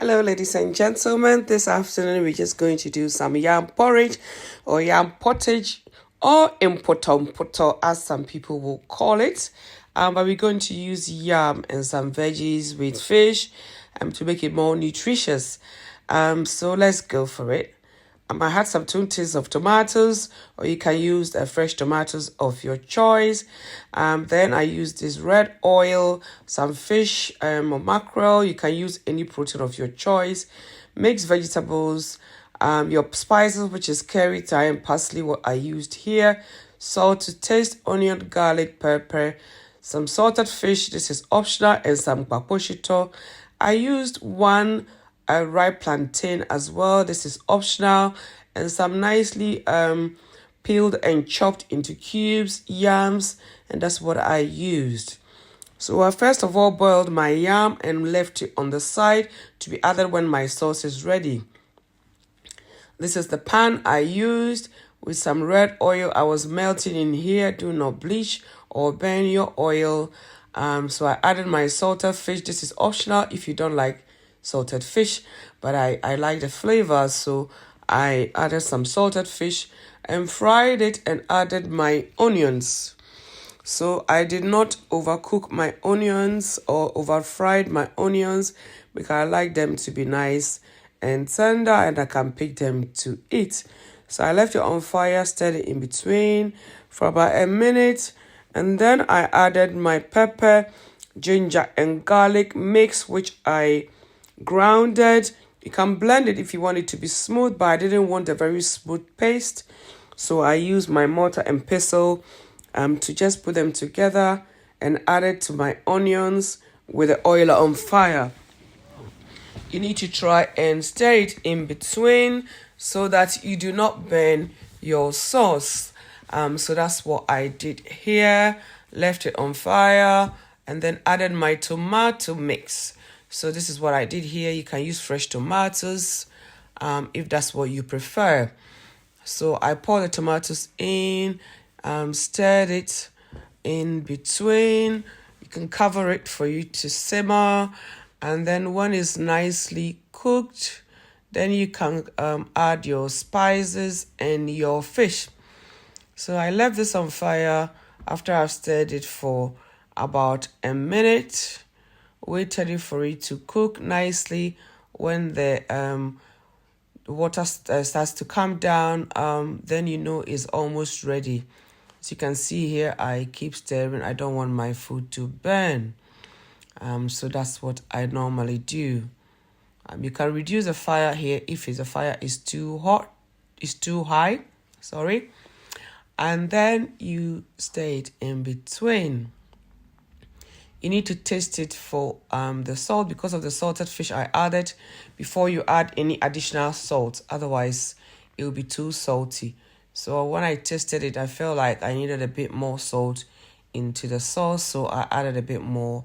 Hello, ladies and gentlemen. This afternoon, we're just going to do some yam porridge or yam pottage or Mpotompoto, as some people will call it. But we're going to use yam and some veggies with fish to make it more nutritious. So let's go for it. I had some 2 tins of tomatoes, or you can use fresh tomatoes of your choice. Then I used this red oil, some fish or mackerel. You can use any protein of your choice. Mixed vegetables, your spices, which is curry, thyme, parsley, what I used here. Salt to taste, onion, garlic, pepper, some salted fish. This is optional, and some paposhito. I used one a ripe plantain as well. This is optional. And some nicely peeled and chopped into cubes, yams, and that's what I used. So I first of all boiled my yam and left it on the side to be added when my sauce is ready. This is the pan I used with some red oil. I was melting in here. Do not bleach or burn your oil. So I added my salted fish. This is optional if you don't like salted fish, but I like the flavor, so I added some salted fish and fried it and added my onions. So I did not overcook my onions or over fried my onions because I like them to be nice and tender and I can pick them to eat. So I left it on fire, stirred it in between for about a minute, and then I added my pepper, ginger and garlic mix, which I grounded. You can blend it if you want it to be smooth, but I didn't want a very smooth paste, so I used my mortar and pestle to just put them together and add it to my onions with the oil on fire. You need to try and stir it in between so that you do not burn your sauce. So that's what I did here. Left it on fire and then added my tomato mix. So this is what I did here. You can use fresh tomatoes if that's what you prefer. So I poured the tomatoes in, stirred it in between. You can cover it for you to simmer. And then when it's nicely cooked, then you can add your spices and your fish. So I left this on fire after I've stirred it for about a minute. Waited for it to cook nicely. When the water starts to come down, then you know it's almost ready. As you can see here, I keep stirring. I don't want my food to burn. So that's what I normally do. You can reduce the fire here if the fire is too high. And then you stir it in between. You need to taste it for the salt because of the salted fish I added before you add any additional salt. Otherwise, it will be too salty. So when I tasted it, I felt like I needed a bit more salt into the sauce, so I added a bit more.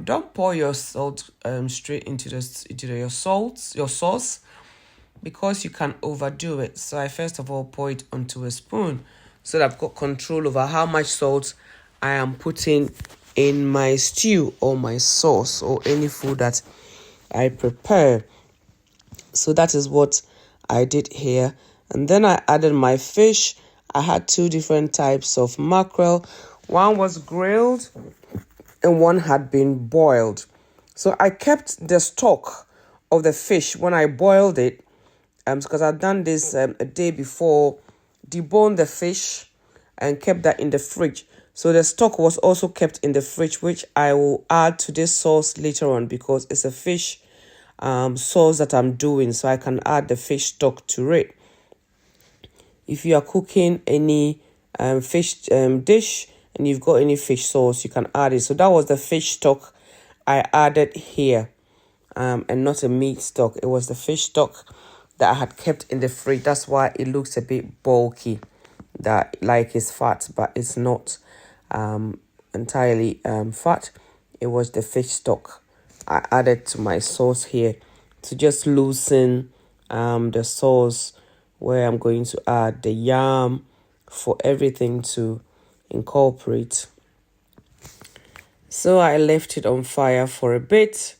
Don't pour your salt straight into your sauce because you can overdo it. So I first of all pour it onto a spoon so that I've got control over how much salt I am putting in my stew or my sauce or any food that I prepare. So that is what I did here. And then I added my fish. I had 2 different types of mackerel. One was grilled and one had been boiled. So I kept the stock of the fish when I boiled it because I'd done this a day before, deboned the fish and kept that in the fridge. So the stock was also kept in the fridge, which I will add to this sauce later on because it's a fish sauce that I'm doing. So I can add the fish stock to it. If you are cooking any fish dish and you've got any fish sauce, you can add it. So that was the fish stock I added here and not a meat stock. It was the fish stock that I had kept in the fridge. That's why it looks a bit bulky, that like it's fat, but it's not entirely fat. It was the fish stock I added to my sauce here to just loosen the sauce where I'm going to add the yam for everything to incorporate. So I left it on fire for a bit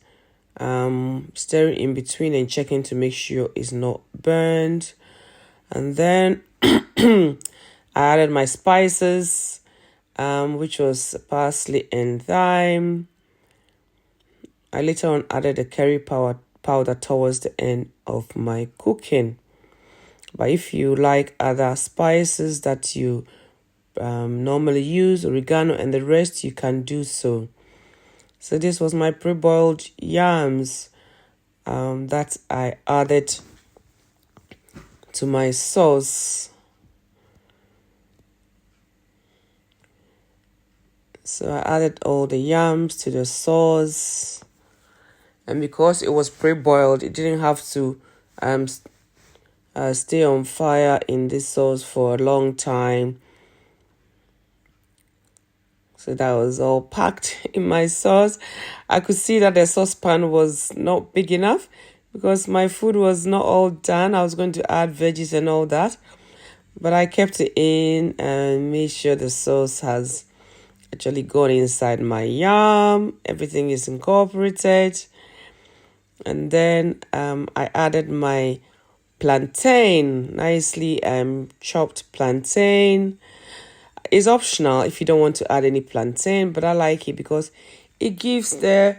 stirring in between and checking to make sure it's not burned. And then I added my spices, which was parsley and thyme. I later on added the curry powder towards the end of my cooking. But if you like other spices that you normally use, oregano and the rest, you can do so. So this was my pre-boiled yams that I added to my sauce. So I added all the yams to the sauce. And because it was pre-boiled, it didn't have to stay on fire in this sauce for a long time. So that was all packed in my sauce. I could see that the saucepan was not big enough because my food was not all done. I was going to add veggies and all that. But I kept it in and made sure the sauce has actually gone inside my yam. Everything is incorporated. And then I added my plantain, nicely chopped plantain. It's optional if you don't want to add any plantain, but I like it because it gives the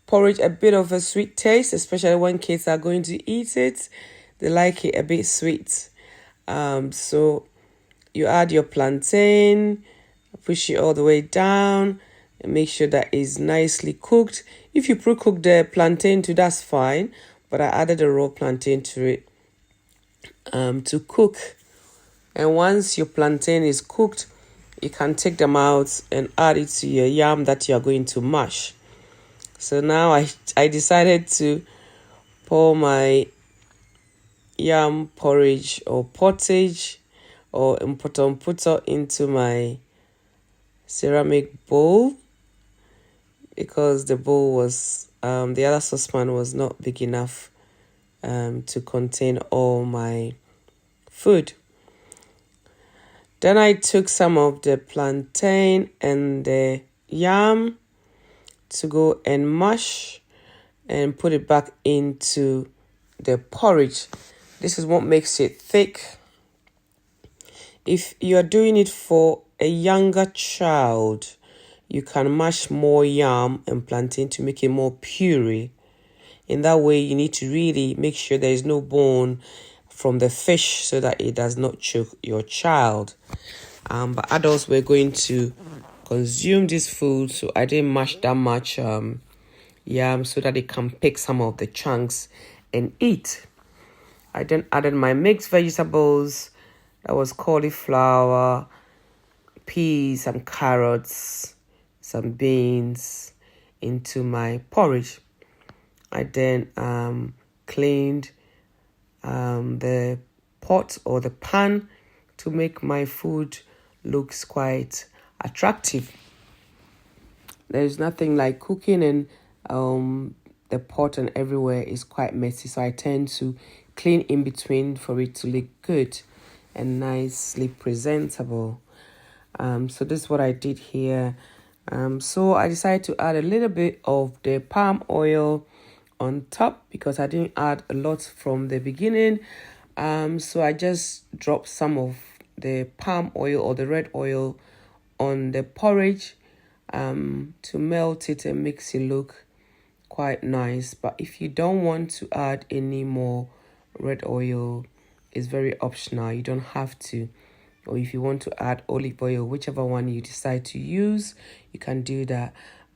porridge a bit of a sweet taste, especially when kids are going to eat it. They like it a bit sweet. So you add your plantain, push it all the way down, and make sure that it's nicely cooked. If you pre-cook the plantain too, that's fine, but I added a raw plantain to it to cook. And once your plantain is cooked, you can take them out and add it to your yam that you are going to mash. So now I decided to pour my yam porridge or pottage or Mpotompoto into my ceramic bowl because the bowl was the other saucepan was not big enough to contain all my food. Then I took some of the plantain and the yam to go and mash and put it back into the porridge. This is what makes it thick. If you are doing it for a younger child, you can mash more yam and plantain to make it more puree. In that way, you need to really make sure there is no bone from the fish so that it does not choke your child. But adults were going to consume this food, so I didn't mash that much yam so that they can pick some of the chunks and eat. I then added my mixed vegetables. That was cauliflower, peas, some carrots, some beans into my porridge. I then cleaned the pot or the pan to make my food looks quite attractive. There's nothing like cooking and the pot and everywhere is quite messy, so I tend to clean in between for it to look good and nicely presentable. So this is what I did here. So I decided to add a little bit of the palm oil on top because I didn't add a lot from the beginning. So I just dropped some of the palm oil or the red oil on the porridge to melt it and makes it look quite nice. But if you don't want to add any more red oil, it's very optional. You don't have to. Or if you want to add olive oil, whichever one you decide to use, you can do that.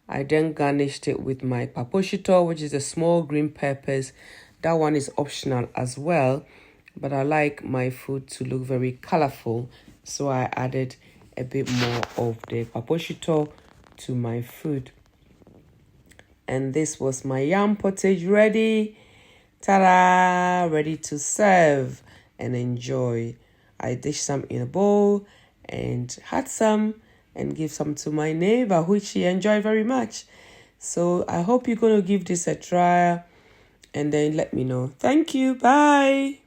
I then garnished it with my paposhito, which is the small green peppers. That one is optional as well, but I like my food to look very colorful, so I added a bit more of the paposhito to my food. And this was my yam pottage ready. Ta-da! Ready to serve and enjoy. I dished some in a bowl and had some and give some to my neighbor, which she enjoyed very much. So I hope you're going to give this a try and then let me know. Thank you. Bye.